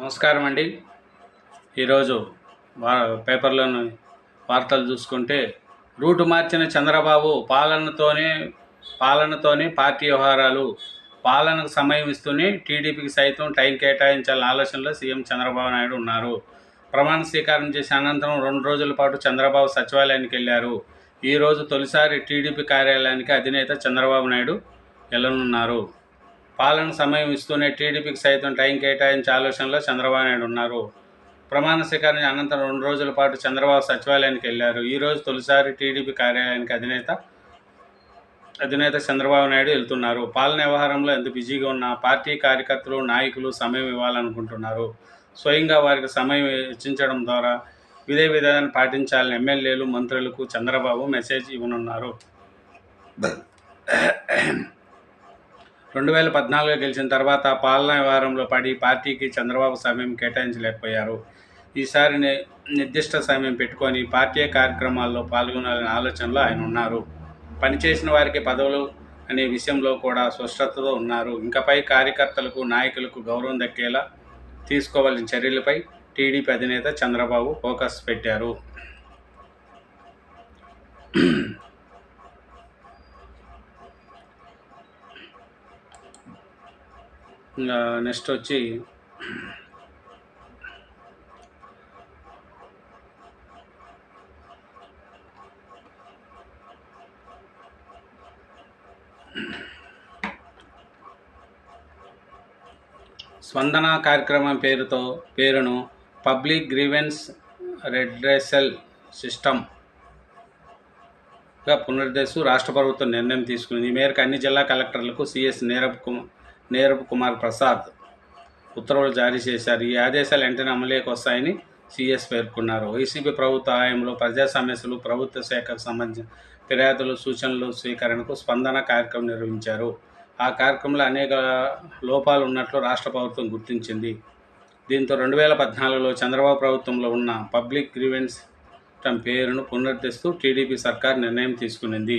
నమస్కారం అండి. ఈరోజు పేపర్లోని వార్తలు చూసుకుంటే, రూటు మార్చిన చంద్రబాబు పాలనతోనే పార్టీ వ్యవహారాలు, పాలనకు సమయం ఇస్తూనే టీడీపీకి సైతం టైం కేటాయించాలన్న ఆలోచనలో సీఎం చంద్రబాబు నాయుడు ఉన్నారు. ప్రమాణ స్వీకారం చేసిన అనంతరం 2 రోజుల పాటు చంద్రబాబు సచివాలయానికి వెళ్లారు. ఈరోజు తొలిసారి టీడీపీ కార్యాలయానికి అధినేత చంద్రబాబు నాయుడు వెళ్లనున్నారు. పాలన సమయం ఇస్తూనే టీడీపీకి సైతం టైం కేటాయించే ఆలోచనలో చంద్రబాబు నాయుడు ఉన్నారు. ప్రమాణ స్వీకారం అనంతరం 2 రోజుల పాటు చంద్రబాబు సచివాలయానికి వెళ్లారు. ఈరోజు తొలిసారి టీడీపీ కార్యాలయానికి అధినేత చంద్రబాబు నాయుడు వెళ్తున్నారు. పాలన వ్యవహారంలో ఎంత బిజీగా ఉన్నా పార్టీ కార్యకర్తలు, నాయకులు సమయం ఇవ్వాలనుకుంటున్నారు. స్వయంగా వారికి సమయం వెచ్చించడం ద్వారా ఇదే విధానాన్ని పాటించాలని ఎమ్మెల్యేలు, మంత్రులకు చంద్రబాబు మెసేజ్ ఇవ్వనున్నారు. 2014లో గెలిచిన తర్వాత పాలనా వ్యవహారంలో పడి పార్టీకి చంద్రబాబు సమయం కేటాయించలేకపోయారు. ఈసారి నిర్దిష్ట సమయం పెట్టుకొని పార్టీ కార్యక్రమాల్లో పాల్గొనాలనే ఆలోచనలో ఆయన ఉన్నారు. పనిచేసిన వారికి పదవులు అనే విషయంలో కూడా స్పష్టతతో ఉన్నారు. ఇంకపై కార్యకర్తలకు, నాయకులకు గౌరవం దక్కేలా తీసుకోవాల్సిన చర్యలపై టీడీపీ అధినేత చంద్రబాబు ఫోకస్ పెట్టారు. నెక్స్ట్ వచ్చి స్పందన కార్యక్రమం పేరును పబ్లిక్ గ్రీవెన్స్ రెడ్రెసల్ సిస్టమ్గా పునరుద్ధరిస్తూ రాష్ట్ర ప్రభుత్వం నిర్ణయం తీసుకుంది. ఈ మేరకు అన్ని జిల్లా కలెక్టర్లకు సిఎస్ నీరబ్ కుమార్ ప్రసాద్ ఉత్తర్వులు జారీ చేశారు. ఈ ఆదేశాలు వెంటనే అమలులోకి వస్తాయని సిఎస్ పేర్కొన్నారు. వైసీపీ ప్రభుత్వ హయాంలో ప్రజా సమస్యలు, ప్రభుత్వ శాఖకు సంబంధించిన ఫిర్యాదులు, సూచనలు స్వీకరణకు స్పందన కార్యక్రమం నిర్వహించారు. ఆ కార్యక్రమంలో అనేక లోపాలు ఉన్నట్లు రాష్ట్ర ప్రభుత్వం గుర్తించింది. దీంతో 2014లో చంద్రబాబు ప్రభుత్వంలో ఉన్న పబ్లిక్ గ్రీవెన్స్ సిస్టమ్ పేరును పునరుద్ధరిస్తూ టీడీపీ సర్కార్ నిర్ణయం తీసుకునింది.